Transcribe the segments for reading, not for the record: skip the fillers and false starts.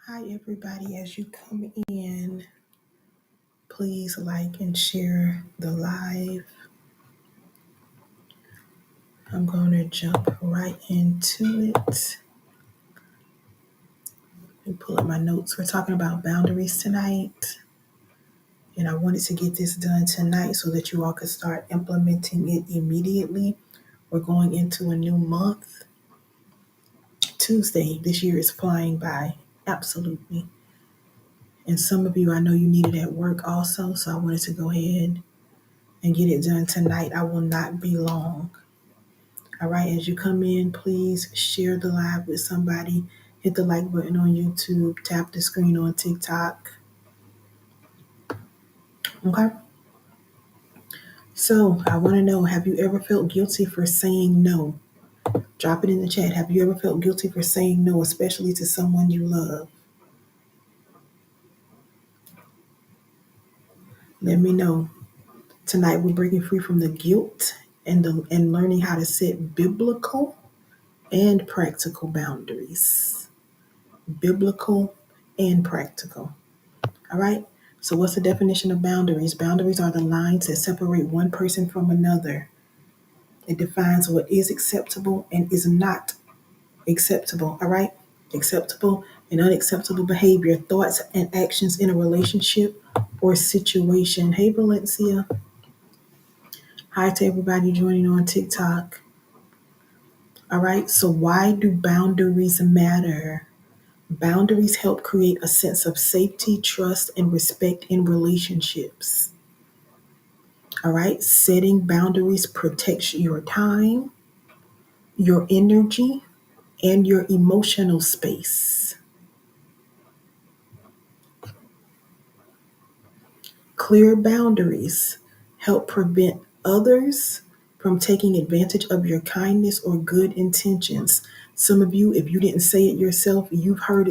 Hi, everybody. As you come in, please like and share the live. I'm going to jump right into it and pull up my notes. We're talking about boundaries tonight, and I wanted to get this done tonight so that you all could start implementing it immediately. We're going into a new month. Tuesday this year is flying by, absolutely. And some of you, I know you need it at work also, so I wanted to go ahead and get it done tonight. I will not be long. All right, as you come in, please share the live with somebody. Hit the like button on YouTube, tap the screen on TikTok. Okay, so I want to know, have you ever felt guilty for saying no? Drop it in the chat. Have you ever felt guilty for saying no, especially to someone you love? Let me know. Tonight we're breaking free from the guilt and learning how to set biblical and practical boundaries. Biblical and practical. All right. So, what's the definition of boundaries? Boundaries are the lines that separate one person from another. It defines what is acceptable and is not acceptable. All right. Acceptable and unacceptable behavior, thoughts, and actions in a relationship or situation. Hey, Valencia. Hi to everybody joining on TikTok. All right. So, why do boundaries matter? Boundaries help create a sense of safety, trust, and respect in relationships. All right. Setting boundaries protects your time, your energy, and your emotional space. Clear boundaries help prevent others from taking advantage of your kindness or good intentions. Some of you, if you didn't say it yourself, you've heard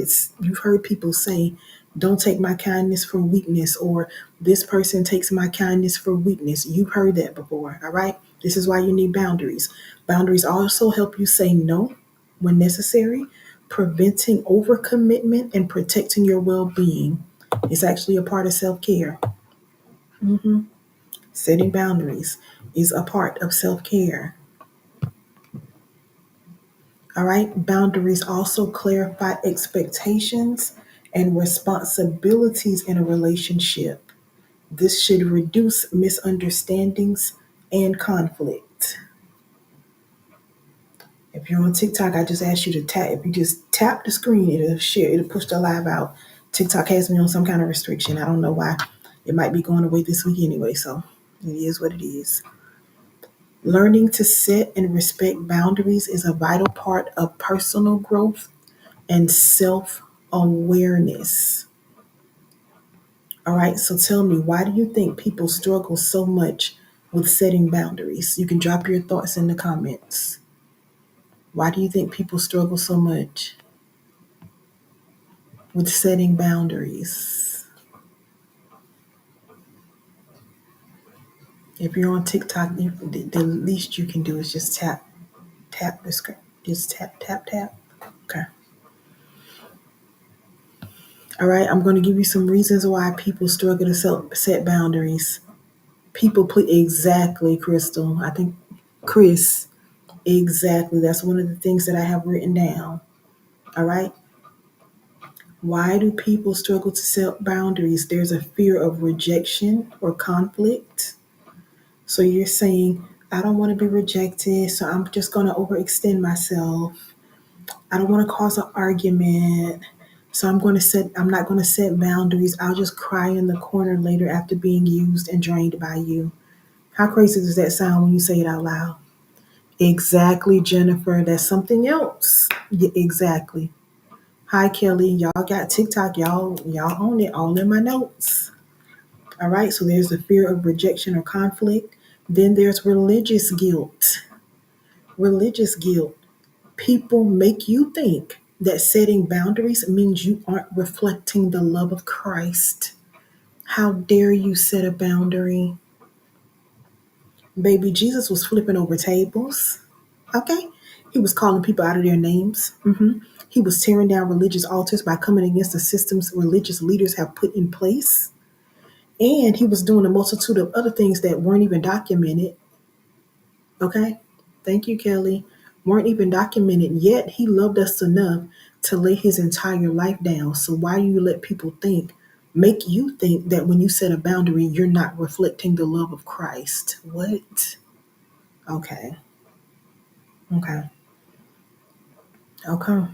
people say, "Don't take my kindness for weakness," or "This person takes my kindness for weakness." You've heard that before, all right? This is why you need boundaries. Boundaries also help you say no when necessary, preventing overcommitment and protecting your well-being. It's actually a part of self-care. Setting boundaries is a part of self-care. All right. Boundaries also clarify expectations and responsibilities in a relationship. This should reduce misunderstandings and conflict. If you're on TikTok, I just ask you to tap. If you just tap the screen, it'll push the live out. TikTok has me on some kind of restriction. I don't know why. It might be going away this week anyway, so it is what it is. Learning to set and respect boundaries is a vital part of personal growth and self awareness. All right, so tell me, why do you think people struggle so much with setting boundaries? You can drop your thoughts in the comments. Why do you think people struggle so much with setting boundaries? If you're on TikTok, the least you can do is just tap the screen. Just tap. Okay. All right, I'm going to give you some reasons why people struggle to set boundaries. People, please, exactly, Crystal. I think, Chris, exactly. That's one of the things that I have written down. All right. Why do people struggle to set boundaries? There's a fear of rejection or conflict. So you're saying, I don't want to be rejected, so I'm just going to overextend myself. I don't want to cause an argument. So I'm not going to set boundaries. I'll just cry in the corner later after being used and drained by you. How crazy does that sound when you say it out loud? Exactly, Jennifer. That's something else. Yeah, exactly. Hi, Kelly. Y'all got TikTok. Y'all own it. All in my notes. All right. So there's the fear of rejection or conflict. Then there's religious guilt. Religious guilt. People make you think that setting boundaries means you aren't reflecting the love of Christ. How dare you set a boundary? Baby, Jesus was flipping over tables. Okay? He was calling people out of their names. He was tearing down religious altars by coming against the systems religious leaders have put in place. And he was doing a multitude of other things that weren't even documented. Okay? Thank you, Kelly. Weren't even documented, yet he loved us enough to lay his entire life down. So why do you let people make you think that when you set a boundary, you're not reflecting the love of Christ? What? Okay. Okay. Okay.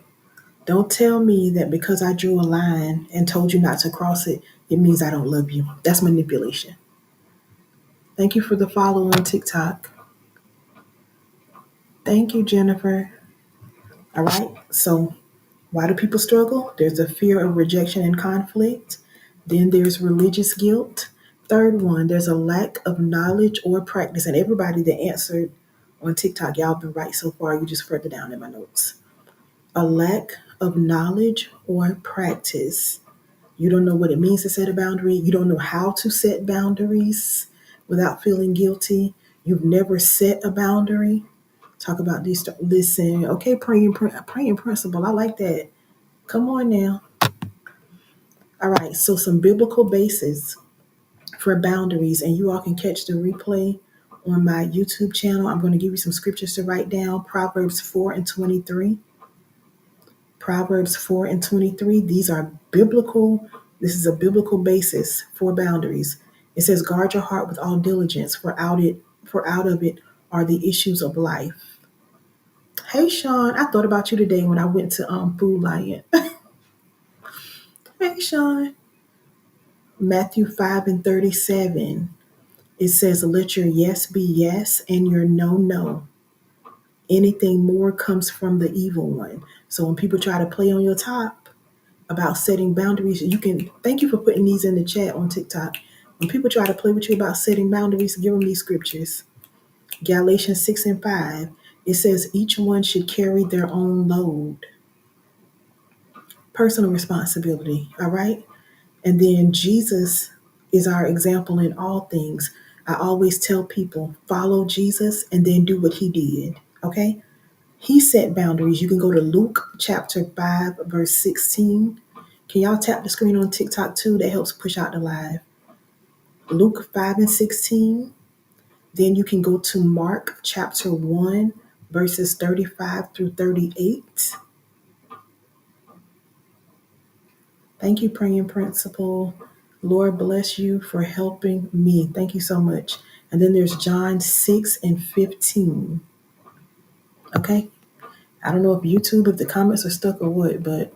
Don't tell me that because I drew a line and told you not to cross it, it means I don't love you. That's manipulation. Thank you for the follow on TikTok. Thank you, Jennifer. All right. So, why do people struggle? There's a fear of rejection and conflict. Then there's religious guilt. Third one, there's a lack of knowledge or practice. And everybody that answered on TikTok, y'all been right so far. You just further down in my notes. A lack of knowledge or practice. You don't know what it means to set a boundary. You don't know how to set boundaries without feeling guilty. You've never set a boundary. Talk about these. Listen, okay, praying principle. I like that. Come on now. All right, so some biblical basis for boundaries, and you all can catch the replay on my YouTube channel. I'm going to give you some scriptures to write down. Proverbs 4 and 23. Proverbs 4 and 23. These are biblical. This is a biblical basis for boundaries. It says, guard your heart with all diligence, for out of it are the issues of life. Hey Sean, I thought about you today when I went to Food Lion. Hey Sean. Matthew 5 and 37. It says, let your yes be yes and your no, no. Anything more comes from the evil one. So when people try to play on your top about setting boundaries, you can, thank you for putting these in the chat on TikTok. When people try to play with you about setting boundaries, give them these scriptures. Galatians 6 and 5. It says each one should carry their own load. Personal responsibility, all right? And then Jesus is our example in all things. I always tell people, follow Jesus and then do what he did, okay? He set boundaries. You can go to Luke chapter 5, verse 16. Can y'all tap the screen on TikTok too? That helps push out the live. Luke 5 and 16. Then you can go to Mark chapter 1, verses 35 through 38. Thank you, Praying Principal. Lord bless you for helping me. Thank you so much. And then there's John 6 and 15. Okay? I don't know if YouTube, if the comments are stuck or what, but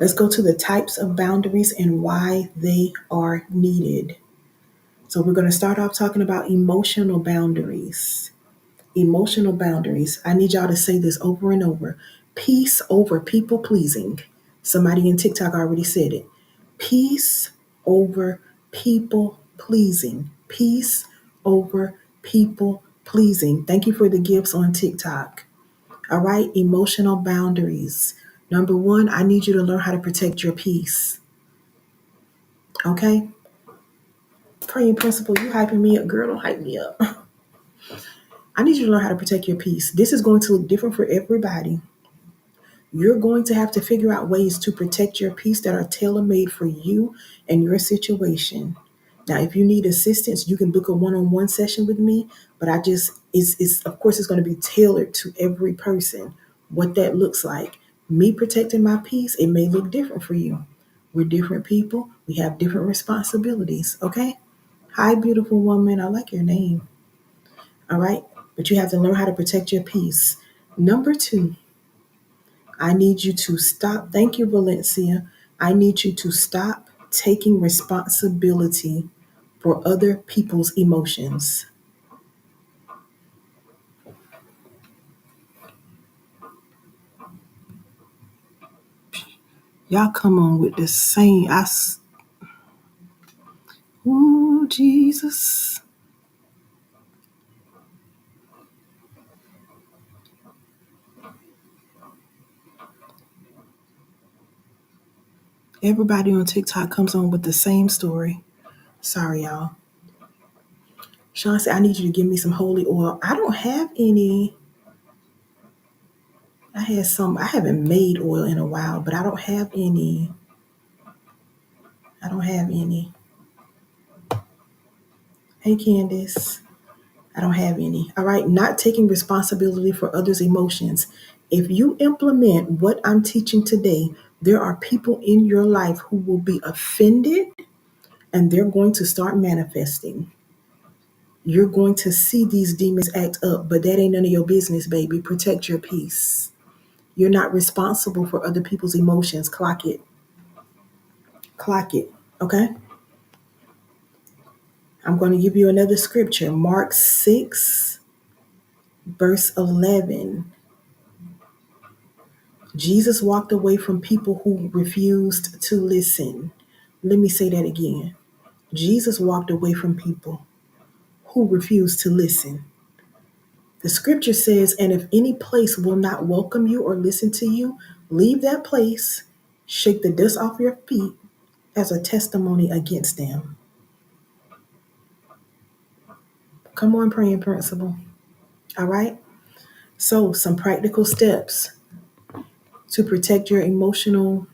let's go to the types of boundaries and why they are needed. So we're going to start off talking about emotional boundaries. Emotional boundaries. I need y'all to say this over and over. Peace over people pleasing. Somebody in TikTok already said it. Peace over people pleasing. Peace over people pleasing. Thank you for the gifts on TikTok. All right, emotional boundaries. Number one, I need you to learn how to protect your peace. Okay? Praying principle, you hyping me up, girl. Don't hype me up. I need you to learn how to protect your peace. This is going to look different for everybody. You're going to have to figure out ways to protect your peace that are tailor-made for you and your situation. Now, if you need assistance, you can book a one-on-one session with me, but it's of course it's going to be tailored to every person. What that looks like. Me protecting my peace, it may look different for you. We're different people. We have different responsibilities, okay? Hi, beautiful woman. I like your name. All right? But you have to learn how to protect your peace. Number two, I need you to stop. Thank you, Valencia. I need you to stop taking responsibility for other people's emotions. Y'all come on with the same. Ooh, Jesus. Everybody on TikTok comes on with the same story. Sorry, y'all. Sean said, I need you to give me some holy oil. I don't have any. I I haven't made oil in a while, but I don't have any. I don't have any. Hey, Candace. I don't have any. All right. Not taking responsibility for others' emotions. If you implement what I'm teaching today, there are people in your life who will be offended and they're going to start manifesting. You're going to see these demons act up, but that ain't none of your business, baby. Protect your peace. You're not responsible for other people's emotions. Clock it. Clock it. Okay? I'm going to give you another scripture. Mark 6, verse 11. Jesus walked away from people who refused to listen. Let me say that again. Jesus walked away from people who refused to listen. The scripture says, and if any place will not welcome you or listen to you, leave that place, shake the dust off your feet as a testimony against them. Come on, praying principle. All right? So, some practical steps to protect your emotional,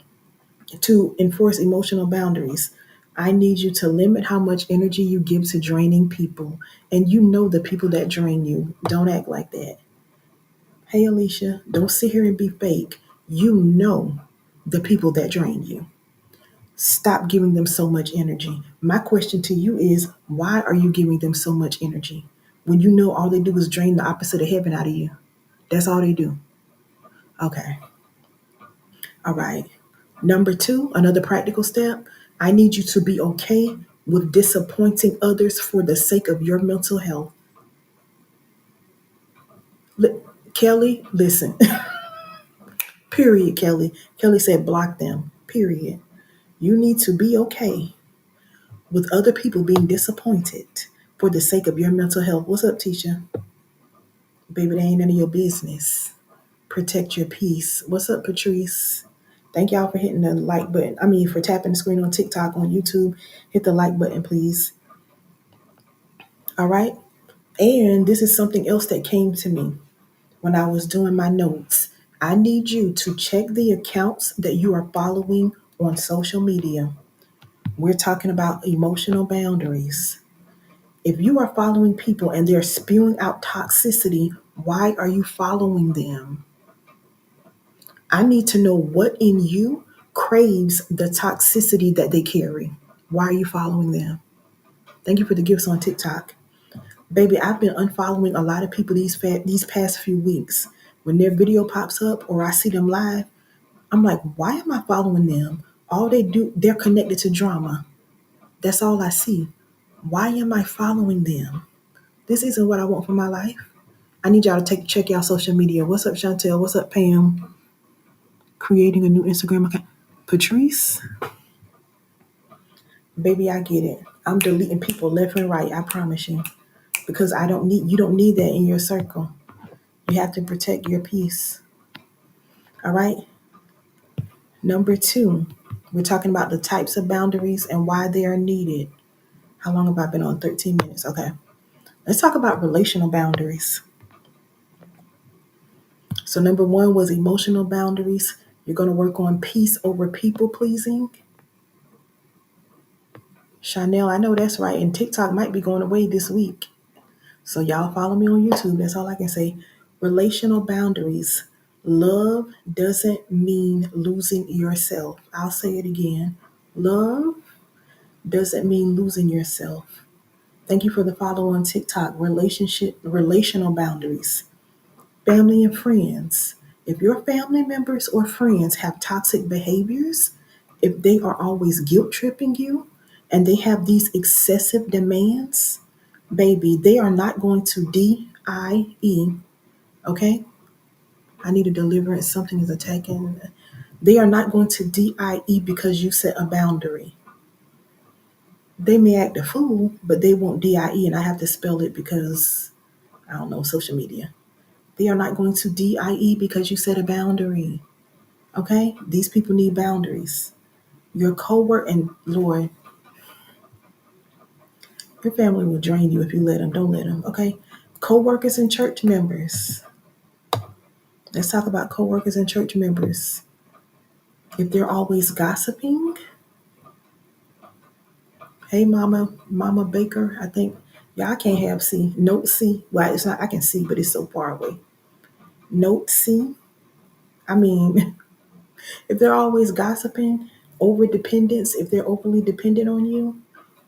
to enforce emotional boundaries. I need you to limit how much energy you give to draining people. And you know the people that drain you. Don't act like that. Hey, Alicia, don't sit here and be fake. You know the people that drain you. Stop giving them so much energy. My question to you is, why are you giving them so much energy when you know all they do is drain the opposite of heaven out of you? That's all they do. Okay. All right. Number two, another practical step. I need you to be okay with disappointing others for the sake of your mental health. Kelly, listen. Period, Kelly. Kelly said block them. Period. You need to be okay with other people being disappointed for the sake of your mental health. What's up, Tisha? Baby, that ain't none of your business. Protect your peace. What's up, Patrice? Thank y'all for hitting the like button. For tapping the screen on TikTok, on YouTube. Hit the like button, please. All right. And this is something else that came to me when I was doing my notes. I need you to check the accounts that you are following on social media. We're talking about emotional boundaries. If you are following people and they're spewing out toxicity, why are you following them? I need to know what in you craves the toxicity that they carry. Why are you following them? Thank you for the gifts on TikTok. Baby, I've been unfollowing a lot of people these past few weeks. When their video pops up or I see them live, I'm like, why am I following them? All they do, they're connected to drama. That's all I see. Why am I following them? This isn't what I want for my life. I need y'all to check y'all social media. What's up, Chantel? What's up, Pam? Creating a new Instagram account. Patrice? Baby, I get it. I'm deleting people left and right, I promise you. Because you don't need that in your circle. You have to protect your peace. All right? Number two, we're talking about the types of boundaries and why they are needed. How long have I been on? 13 minutes. Okay. Let's talk about relational boundaries. So number one was emotional boundaries. You're going to work on peace over people pleasing. Chanel, I know that's right. And TikTok might be going away this week. So y'all follow me on YouTube. That's all I can say. Relational boundaries. Love doesn't mean losing yourself. I'll say it again. Love doesn't mean losing yourself. Thank you for the follow on TikTok. Relational boundaries. Family and friends. If your family members or friends have toxic behaviors, if they are always guilt tripping you and they have these excessive demands, baby, they are not going to DIE, okay? I need a deliverance. Something is attacking. They are not going to DIE because you set a boundary. They may act a fool, but they won't DIE, and I have to spell it because, I don't know, social media. They are not going to DIE because you set a boundary. Okay? These people need boundaries. Your coworker, and Lord, your family will drain you if you let them. Don't let them. Okay? Co-workers and church members. Let's talk about coworkers and church members. If they're always gossiping, hey Mama Baker, I think y'all can't have C. Note C. Well, it's not I can see, but it's so far away. Note C. I mean, if they're always gossiping, over dependence, if they're overly dependent on you,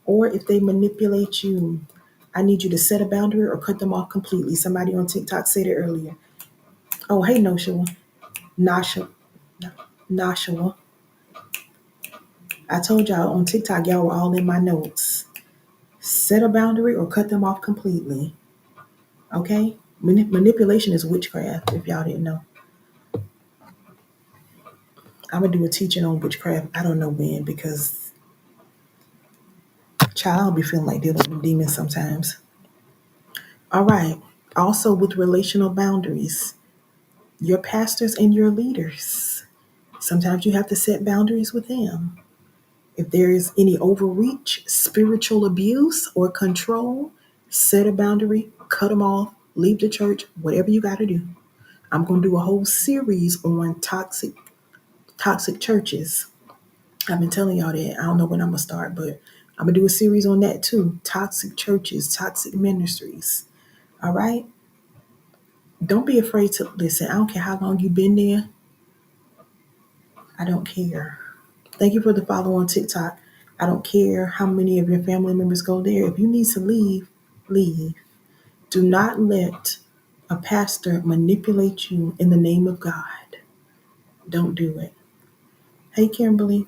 or if they manipulate you, I need you to set a boundary or cut them off completely. Somebody on TikTok said it earlier. Oh, hey, Noshua. Nashua. Nashua. I told y'all on TikTok, y'all were all in my notes. Set a boundary or cut them off completely. Okay? Manipulation is witchcraft, if y'all didn't know. I'm going to do a teaching on witchcraft. I don't know when because, child, I'll be feeling like dealing with demons sometimes. All right. Also, with relational boundaries, your pastors and your leaders. Sometimes you have to set boundaries with them. If there is any overreach, spiritual abuse, or control, set a boundary, cut them off, leave the church, whatever you got to do. I'm going to do a whole series on toxic churches. I've been telling y'all that. I don't know when I'm going to start, but I'm going to do a series on that too. Toxic churches, toxic ministries. All right? Don't be afraid to listen. I don't care how long you've been there. I don't care. Thank you for the follow on TikTok. I don't care how many of your family members go there. If you need to leave, leave. Do not let a pastor manipulate you in the name of God. Don't do it. Hey, Kimberly.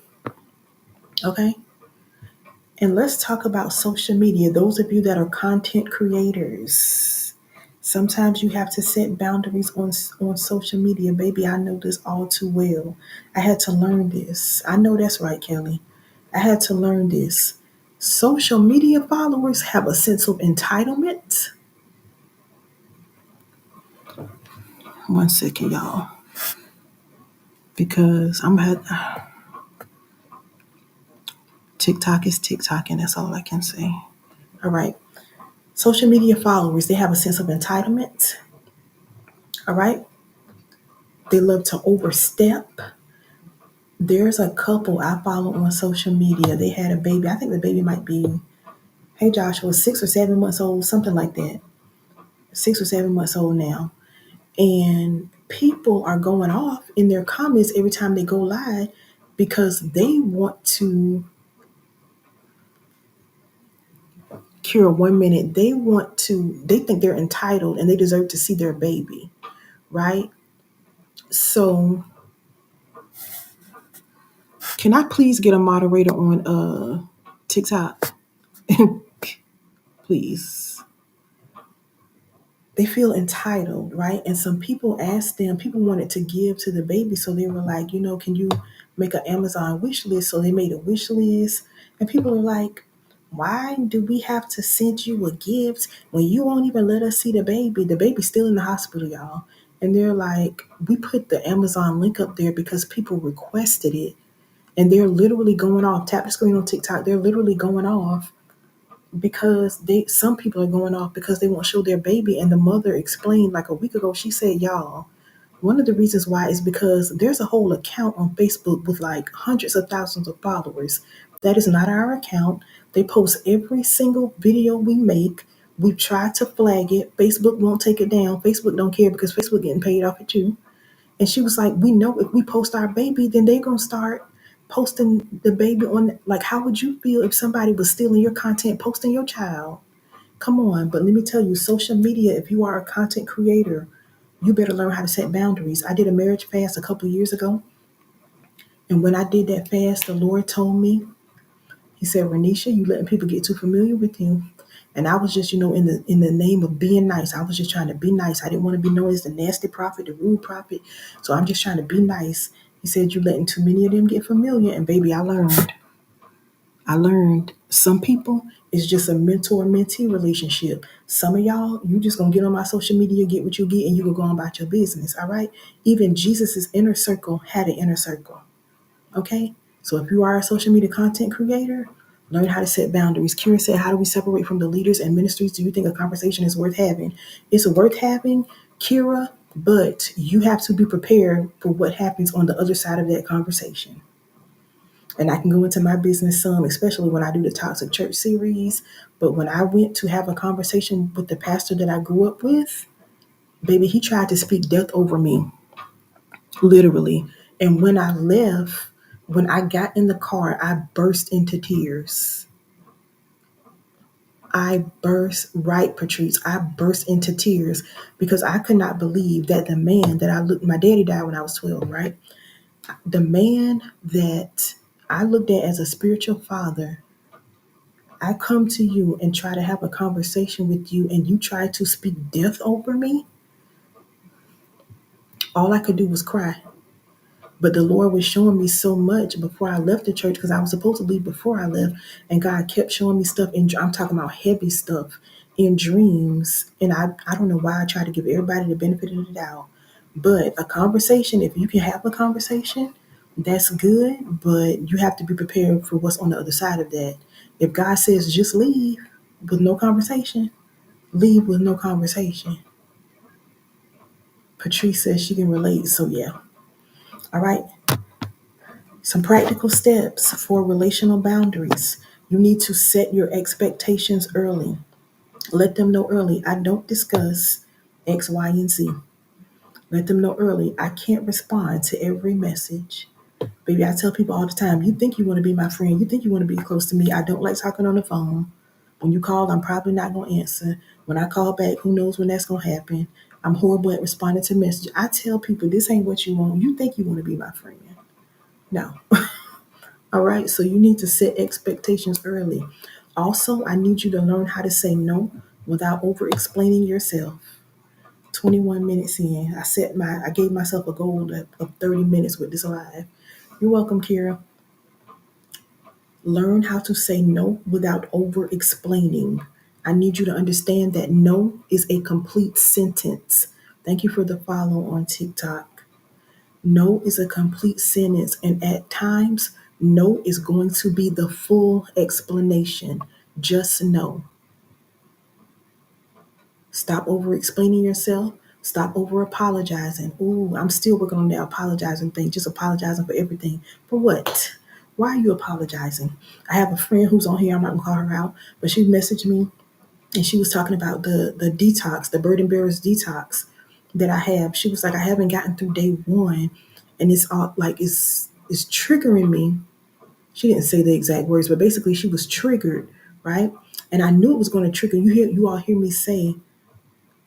Okay. And let's talk about social media. Those of you that are content creators, sometimes you have to set boundaries on social media. Baby, I know this all too well. I had to learn this. I know that's right, Kelly. I had to learn this. Social media followers have a sense of entitlement. One second, y'all. Because TikTok is TikTok, and that's all I can say. All right. Social media followers, they have a sense of entitlement. All right. They love to overstep. There's a couple I follow on social media. They had a baby. I think the baby might be, hey Joshua, 6 or 7 months old, something like that. 6 or 7 months old now. And people are going off in their comments every time they go live because they want to cure 1 minute. They think they're entitled and they deserve to see their baby, right? So can I please get a moderator on TikTok? Please. They feel entitled, right? And some people asked them, people wanted to give to the baby. So they were like, can you make an Amazon wish list? So they made a wish list. And people are like, why do we have to send you a gift when you won't even let us see the baby? The baby's still in the hospital, y'all. And they're like, we put the Amazon link up there because people requested it. And they're literally going off. Tap the screen on TikTok. They're literally going off because some people are going off because they won't show their baby. And the mother explained like a week ago, she said, y'all, one of the reasons why is because there's a whole account on Facebook with like hundreds of thousands of followers. That is not our account. They post every single video we make. We've tried to flag it. Facebook won't take it down. Facebook don't care because Facebook getting paid off at you. And she was like, we know if we post our baby, then they're going to start posting the baby on. Like, how would you feel if somebody was stealing your content, posting your child? Come on. But let me tell you, social media, if you are a content creator, you better learn how to set boundaries. I did a marriage fast a couple of years ago. And when I did that fast, the Lord told me, he said, Renisha, you letting people get too familiar with you. And I was just, in the name of being nice, I was just trying to be nice. I didn't want to be known as the nasty prophet, the rude prophet. So I'm just trying to be nice. He said, you letting too many of them get familiar. And baby, I learned. Some people, it's just a mentor-mentee relationship. Some of y'all, you just going to get on my social media, get what you get, and you can go on about your business, all right? Even Jesus's inner circle had an inner circle, okay? So if you are a social media content creator, learn how to set boundaries. Kira said, how do we separate from the leaders and ministries? Do you think a conversation is worth having? It's worth having, Kira, But you have to be prepared for what happens on the other side of that conversation. And I can go into my business some, especially when I do the Toxic Church series. But when I went to have a conversation with the pastor that I grew up with, baby, he tried to speak death over me, literally. And when I left, when I got in the car, I burst into tears. I burst, right, Patrice, I burst into tears because I could not believe that the man that I looked, my daddy died when I was 12, right? The man that I looked at as a spiritual father, I come to you and try to have a conversation with you and you try to speak death over me. All I could do was cry. But the Lord was showing me so much before I left the church because I was supposed to leave before I left. And God kept showing me stuff. And I'm talking about heavy stuff in dreams. And I don't know why I try to give everybody the benefit of the doubt. But a conversation, if you can have a conversation, that's good. But you have to be prepared for what's on the other side of that. If God says just leave with no conversation, leave with no conversation. Patrice says she can relate. So, yeah. All right. Some practical steps for relational boundaries. You need to set your expectations early. Let them know early. I don't discuss X, Y, and Z. Let them know early. I can't respond to every message. Baby, I tell people all the time, you think you want to be my friend. You think you want to be close to me. I don't like talking on the phone. When you call, I'm probably not going to answer. When I call back, who knows when that's going to happen. I'm horrible at responding to messages. I tell people, this ain't what you want. You think you want to be my friend. No. All right, so you need to set expectations early. Also, I need you to learn how to say no without over explaining yourself. 21 minutes in, I gave myself a goal of 30 minutes with this live. You're welcome, Kira. Learn how to say no without over explaining. I need you to understand that no is a complete sentence. Thank you for the follow on TikTok. No is a complete sentence, and at times, no is going to be the full explanation. Just no. Stop over explaining yourself. Stop over apologizing. Ooh, I'm still working on that apologizing thing, just apologizing for everything. For what? Why are you apologizing? I have a friend who's on here, I'm not gonna call her out, but she messaged me and she was talking about the detox, the burden bearers detox that I have. She was like, I haven't gotten through day one, and it's all like it's triggering me. She didn't say the exact words, but basically she was triggered, right? And I knew it was going to trigger you all hear me say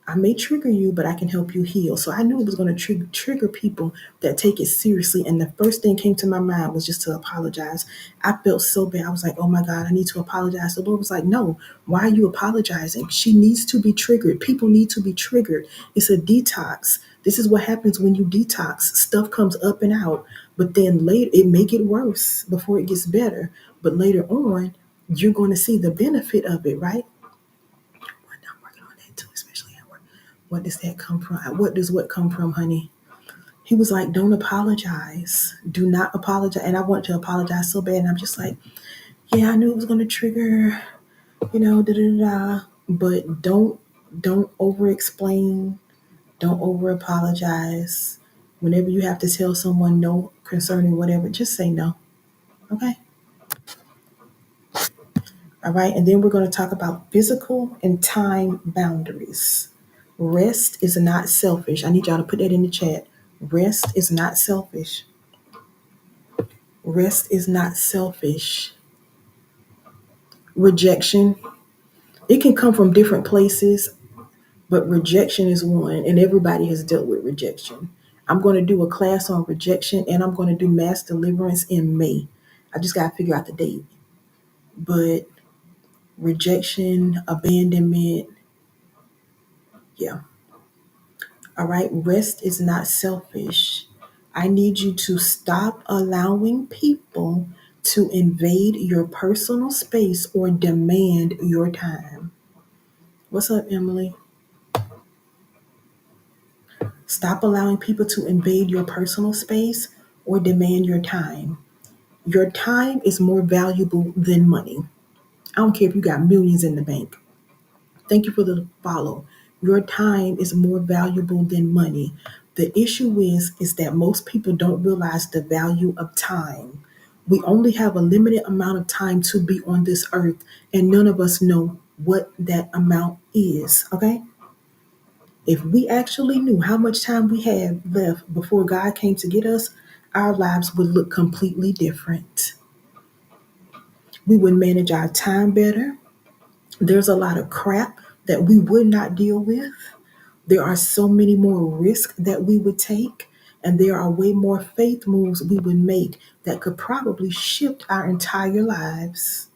I may trigger you, but I can help you heal. So I knew it was going to trigger people that take it seriously. And the first thing came to my mind was just to apologize. I felt so bad. I was like, oh my God, I need to apologize. The Lord was like, no, why are you apologizing? She needs to be triggered. People need to be triggered. It's a detox. This is what happens when you detox. Stuff comes up and out, but then later it may get worse before it gets better. But later on, you're going to see the benefit of it, right? I'm working on that too, especially at work. What does that come from? What does what come from, honey? He was like, don't apologize. Do not apologize. And I want to apologize so bad. And I'm just like, yeah, I knew it was going to trigger, da da da. But don't over explain. Don't over apologize. Whenever you have to tell someone no concerning whatever, just say no. Okay. All right. And then we're going to talk about physical and time boundaries. Rest is not selfish. I need y'all to put that in the chat. Rest is not selfish. Rest is not selfish. Rejection, it can come from different places, but rejection is one, and everybody has dealt with rejection. I'm going to do a class on rejection, and I'm going to do mass deliverance in May. I just got to figure out the date. But rejection, abandonment, yeah. All right, rest is not selfish. I need you to stop allowing people to invade your personal space or demand your time. What's up, Emily? Stop allowing people to invade your personal space or demand your time. Your time is more valuable than money. I don't care if you got millions in the bank. Thank you for the follow. Your time is more valuable than money. The issue is that most people don't realize the value of time. We only have a limited amount of time to be on this earth, and none of us know what that amount is. Okay? If we actually knew how much time we had left before God came to get us, our lives would look completely different. We would manage our time better. There's a lot of crap that we would not deal with. There are so many more risks that we would take, and there are way more faith moves we would make that could probably shift our entire lives.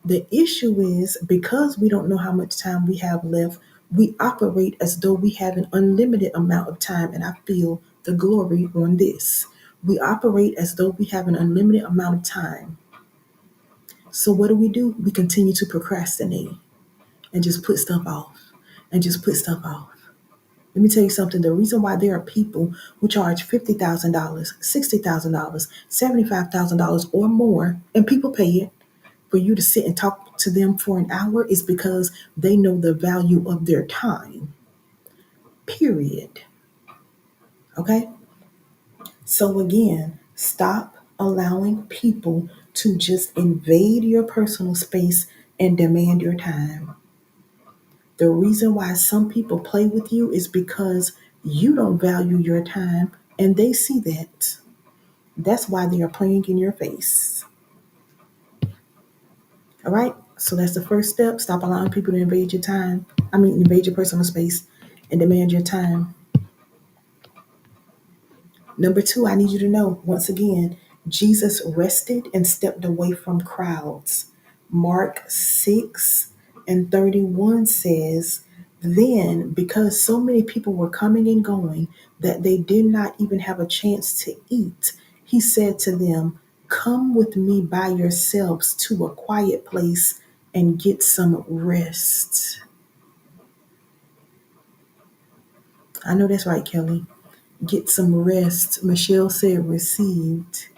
The issue is because we don't know how much time we have left, we operate as though we have an unlimited amount of time, and I feel the glory on this. We operate as though we have an unlimited amount of time. So, what do? We continue to procrastinate and just put stuff off and just put stuff off. Let me tell you something. The reason why there are people who charge $50,000, $60,000, $75,000 or more, and people pay it for you to sit and talk to them for an hour is because they know the value of their time. Period. Okay? So again, stop allowing people to just invade your personal space and demand your time. The reason why some people play with you is because you don't value your time and they see that. That's why they are playing in your face. All right? So that's the first step. Stop allowing people to invade your time. Invade your personal space and demand your time. Number two, I need you to know once again, Jesus rested and stepped away from crowds. Mark 6:31 says, then, because so many people were coming and going that they did not even have a chance to eat, he said to them, come with me by yourselves to a quiet place and get some rest. I know that's right, Kelly. Get some rest. Michelle said received.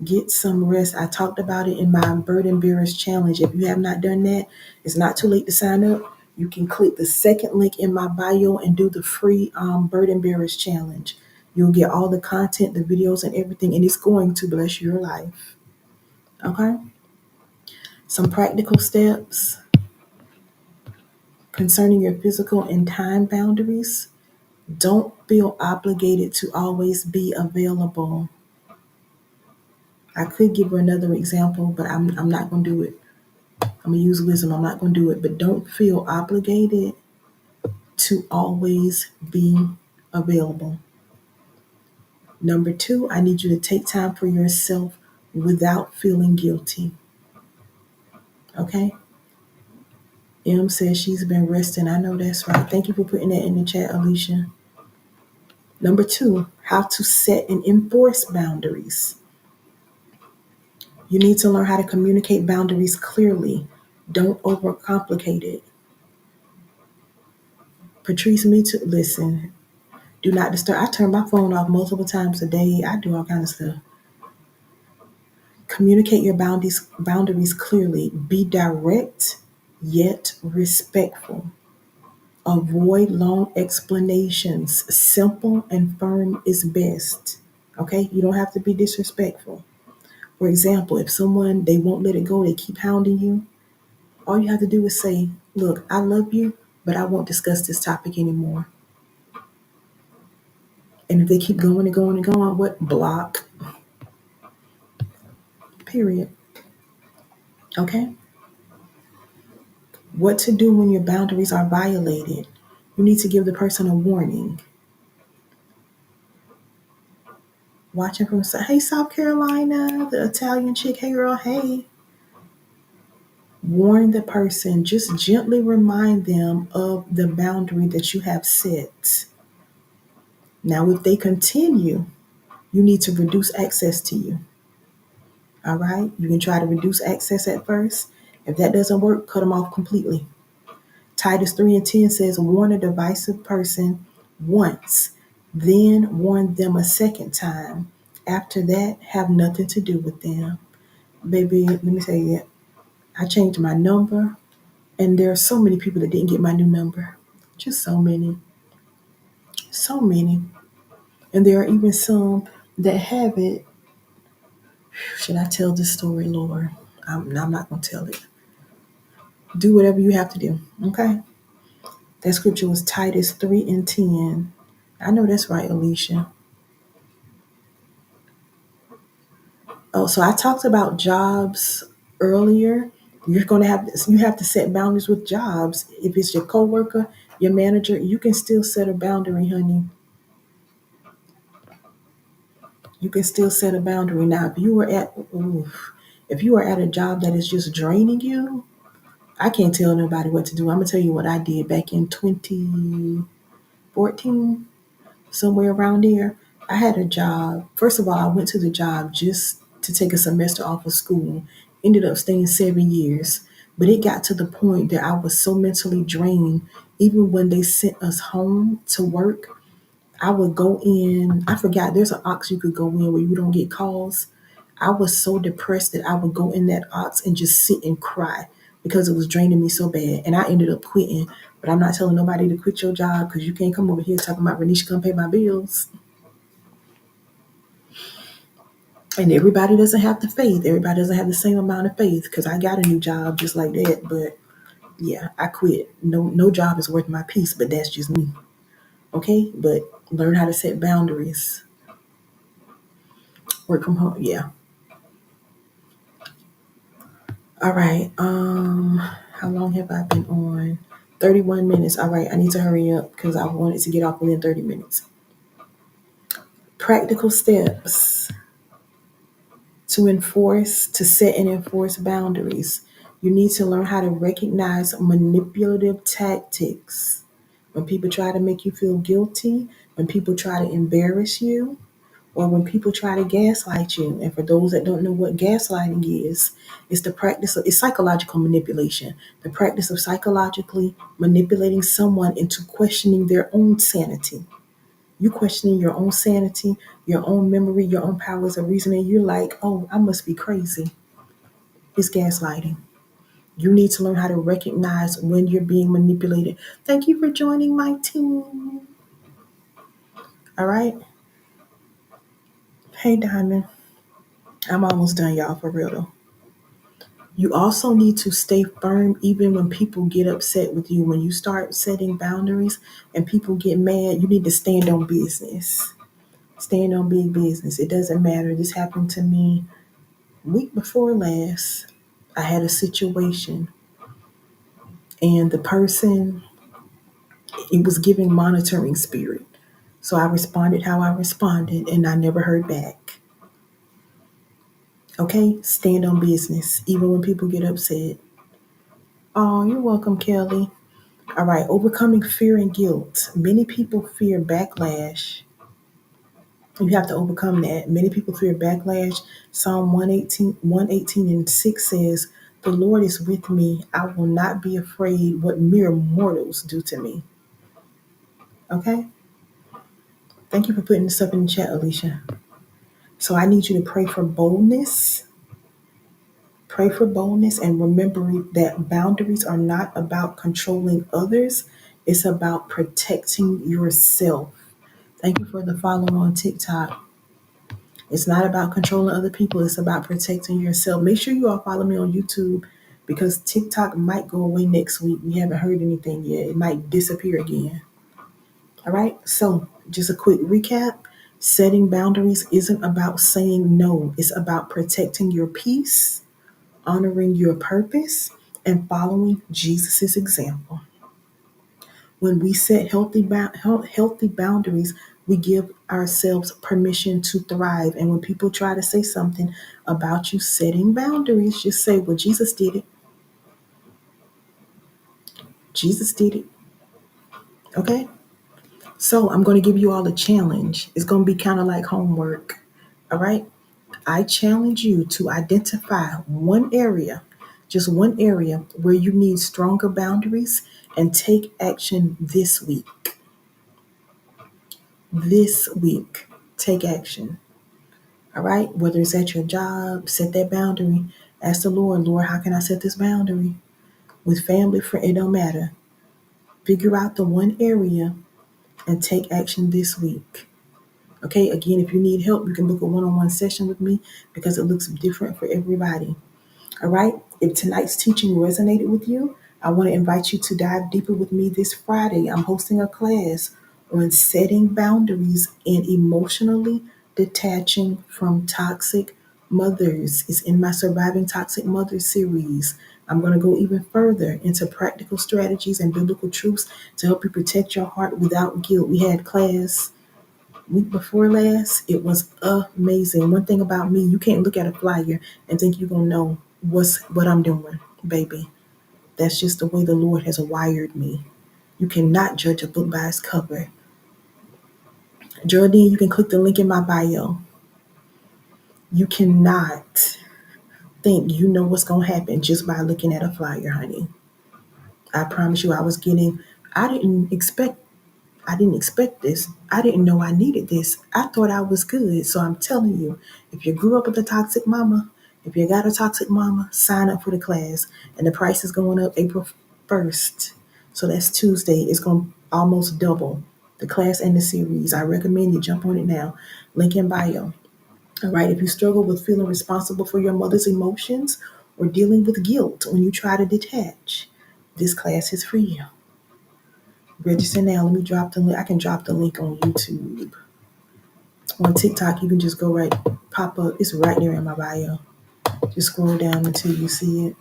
Get some rest. I talked about it in my Burden Bearers Challenge. If you have not done that, it's not too late to sign up. You can click the second link in my bio and do the free Burden Bearers Challenge. You'll get all the content, the videos, and everything, and it's going to bless your life. Okay? Some practical steps concerning your physical and time boundaries. Don't feel obligated to always be available. I could give you another example, but I'm not going to do it. I'm going to use wisdom. I'm not going to do it. But don't feel obligated to always be available. Number two, I need you to take time for yourself without feeling guilty. Okay? M says she's been resting. I know that's right. Thank you for putting that in the chat, Alicia. Number two, how to set and enforce boundaries. You need to learn how to communicate boundaries clearly. Don't overcomplicate it. Patrice, me too. Listen, do not disturb. I turn my phone off multiple times a day. I do all kinds of stuff. Communicate your boundaries clearly. Be direct yet respectful. Avoid long explanations. Simple and firm is best. Okay? You don't have to be disrespectful. For example, if someone, they won't let it go, they keep hounding you, all you have to do is say, look, I love you, but I won't discuss this topic anymore. And if they keep going and going and going, what? Block. Period. Okay? What to do when your boundaries are violated? You need to give the person a warning. Watching from, hey, South Carolina, the Italian chick, hey, girl, hey. Warn the person, just gently remind them of the boundary that you have set. Now, if they continue, you need to reduce access to you. All right? You can try to reduce access at first. If that doesn't work, cut them off completely. Titus 3:10 says, warn a divisive person once, then warn them a second time. After that, have nothing to do with them. Baby, let me tell you, I changed my number, and there are so many people that didn't get my new number. Just so many, so many. And there are even some that have it. Should I tell this story, Lord? I'm not going to tell it. Do whatever you have to do, okay? That scripture was Titus 3 and 10. I know that's right, Alicia. Oh, so I talked about jobs earlier. You have to set boundaries with jobs. If it's your coworker, your manager, you can still set a boundary, honey. You can still set a boundary. Now, if you are at a job that is just draining you, I can't tell nobody what to do. I'm gonna tell you what I did back in 2014, somewhere around there. I had a job. First of all, I went to the job just to take a semester off of school. Ended up staying 7 years. But it got to the point that I was so mentally drained. Even when they sent us home to work, I would go in. I forgot there's an ox you could go in where you don't get calls. I was so depressed that I would go in that ox and just sit and cry because it was draining me so bad. And I ended up quitting. But I'm not telling nobody to quit your job because you can't come over here talking about Renisha come pay my bills. And everybody doesn't have the faith. Everybody doesn't have the same amount of faith because I got a new job just like that. But yeah, I quit. No job is worth my peace, but that's just me. Okay? But learn how to set boundaries. Work from home. Yeah. All right. How long have I been on? 31 minutes. All right, I need to hurry up because I wanted to get off within 30 minutes. Practical steps to set and enforce boundaries. You need to learn how to recognize manipulative tactics. When people try to make you feel guilty, when people try to embarrass you, or when people try to gaslight you. And for those that don't know what gaslighting is, it's psychological manipulation. The practice of psychologically manipulating someone into questioning their own sanity. You questioning your own sanity, your own memory, your own powers of reasoning. You're like, oh, I must be crazy. It's gaslighting. You need to learn how to recognize when you're being manipulated. Thank you for joining my team. All right. Hey, Diamond. I'm almost done, y'all, for real though. You also need to stay firm even when people get upset with you. When you start setting boundaries and people get mad, you need to stand on business. Stand on big business. It doesn't matter. This happened to me week before last. I had a situation and the person, it was giving monitoring spirit. So I responded how I responded and I never heard back. Okay? Stand on business even when people get upset. Oh, you're welcome, Kelly. All right, overcoming fear and guilt. Many people fear backlash. You have to overcome that. Many people fear backlash. Psalm 118 and 6 says, the Lord is with me. I will not be afraid what mere mortals do to me. Okay? Thank you for putting this up in the chat, Alicia. So I need you to pray for boldness. Pray for boldness and remembering that boundaries are not about controlling others. It's about protecting yourself. Thank you for the follow on TikTok. It's not about controlling other people. It's about protecting yourself. Make sure you all follow me on YouTube because TikTok might go away next week. We haven't heard anything yet. It might disappear again. All right. So just a quick recap. Setting boundaries isn't about saying no. It's about protecting your peace, honoring your purpose, and following Jesus's example. When we set healthy boundaries, we give ourselves permission to thrive. And when people try to say something about you setting boundaries, just say, well, Jesus did it. Jesus did it. Okay? So I'm going to give you all a challenge. It's going to be kind of like homework. All right? I challenge you to identify one area, just one area where you need stronger boundaries and take action this week. This week, take action. All right? Whether it's at your job, set that boundary. Ask the Lord, Lord, how can I set this boundary? With family, friend, it don't matter. Figure out the one area and take action this week. Okay, again, if you need help, you can book a one on one session with me because it looks different for everybody. All right. If tonight's teaching resonated with you, I want to invite you to dive deeper with me this Friday. I'm hosting a class on setting boundaries and emotionally detaching from toxic mothers. It's in my Surviving Toxic Mothers series. I'm going to go even further into practical strategies and biblical truths to help you protect your heart without guilt. We had class week before last. It was amazing. One thing about me, you can't look at a flyer and think you're gonna know what I'm doing, baby. That's just the way the Lord has wired me. You cannot judge a book by its cover. Geraldine, you can click the link in my bio. You cannot think you know what's gonna happen just by looking at a flyer, honey. I promise you, I didn't expect I didn't expect this. I didn't know I needed this. I thought I was good. So I'm telling you, if you grew up with a toxic mama, if you got a toxic mama, sign up for the class. And the price is going up April 1st. So that's Tuesday. It's going to almost double the class and the series. I recommend you jump on it now. Link in bio. All right. If you struggle with feeling responsible for your mother's emotions or dealing with guilt when you try to detach, this class is for you. Register now. Let me drop the link. I can drop the link on YouTube. On TikTok, you can just go right, pop up. It's right there in my bio. Just scroll down until you see it.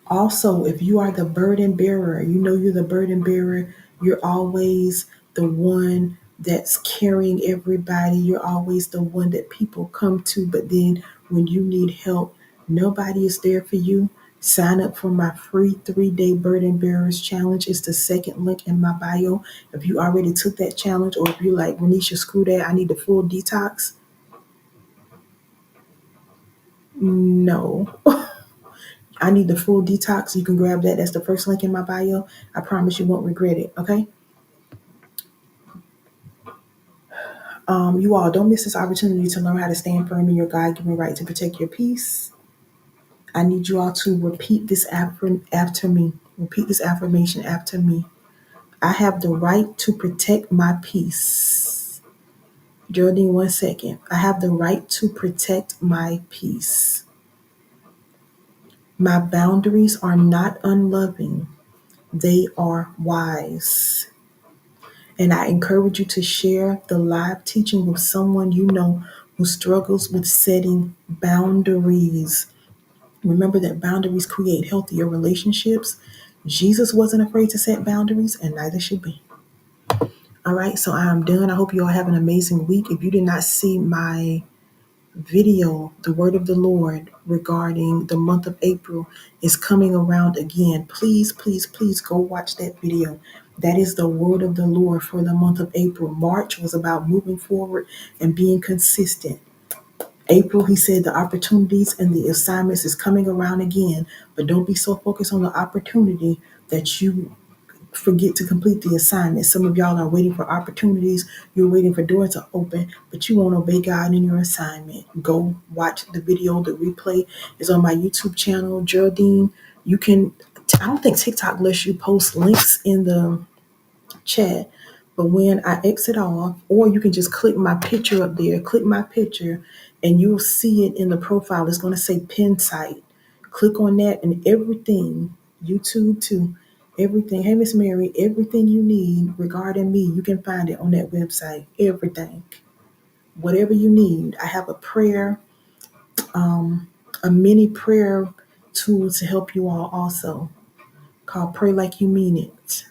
Also, if you are the burden bearer, you know you're the burden bearer. You're always the one that's carrying everybody. You're always the one that people come to. But then when you need help, nobody is there for you. Sign up for my free 3-day Burden Bearers Challenge. It's the second link in my bio. If you already took that challenge, or if you're like, Renisha, screw that, I need the full detox. No. I need the full detox. You can grab that. That's the first link in my bio. I promise you won't regret it. Okay. You all don't miss this opportunity to learn how to stand firm in your God-given right to protect your peace. I need you all to repeat this after me. Repeat this affirmation after me. I have the right to protect my peace. Geraldine, 1 second. I have the right to protect my peace. My boundaries are not unloving. They are wise. And I encourage you to share the live teaching with someone you know who struggles with setting boundaries. Remember that boundaries create healthier relationships. Jesus wasn't afraid to set boundaries, and neither should we. All right, so I am done. I hope you all have an amazing week. If you did not see my video, the word of the Lord regarding the month of April is coming around again. Please, please, please go watch that video. That is the word of the Lord for the month of April. March was about moving forward and being consistent. April, he said the opportunities and the assignments is coming around again, but don't be so focused on the opportunity that you forget to complete the assignment. Some of y'all are waiting for opportunities. You're waiting for doors to open, but you won't obey God in your assignment. Go watch the video. The replay is on my YouTube channel. Geraldine, you can, I don't think TikTok lets you post links in the chat, but when I exit off, or you can just click my picture up there, click my picture, and you'll see it in the profile. It's going to say pin site. Click on that, and everything, YouTube too, everything. Hey, Miss Mary, everything you need regarding me, you can find it on that website. Everything, whatever you need. I have a prayer, a mini prayer tool to help you all also called Pray Like You Mean It.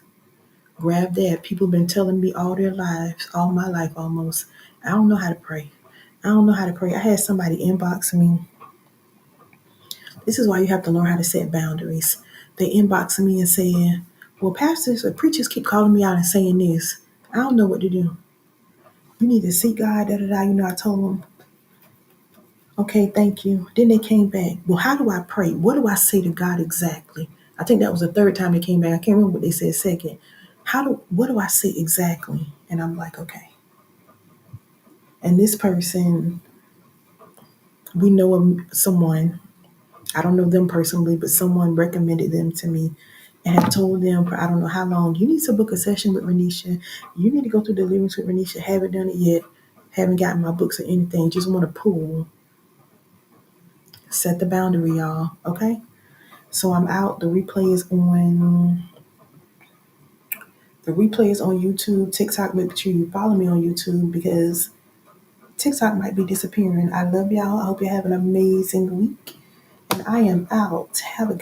Grab that. People been telling me all their lives, all my life almost. I don't know how to pray. I don't know how to pray. I had somebody inbox me. This is why you have to learn how to set boundaries. They inboxing me and saying, well, pastors or preachers keep calling me out and saying this. I don't know what to do. You need to seek God, da da da. I told them, okay, thank you. Then they came back. Well, how do I pray? What do I say to God exactly? I think that was the third time they came back. I can't remember what they said second. What do I say exactly? And I'm like, okay. And this person, we know someone, I don't know them personally, but someone recommended them to me and have told them for I don't know how long, you need to book a session with Renisha. You need to go through deliverance with Renisha. Haven't done it yet. Haven't gotten my books or anything. Just want to pull. Set the boundary, y'all. Okay? So I'm out. The replay is on YouTube, TikTok. Make sure you follow me on YouTube because TikTok might be disappearing. I love y'all. I hope you have an amazing week. And I am out. Have a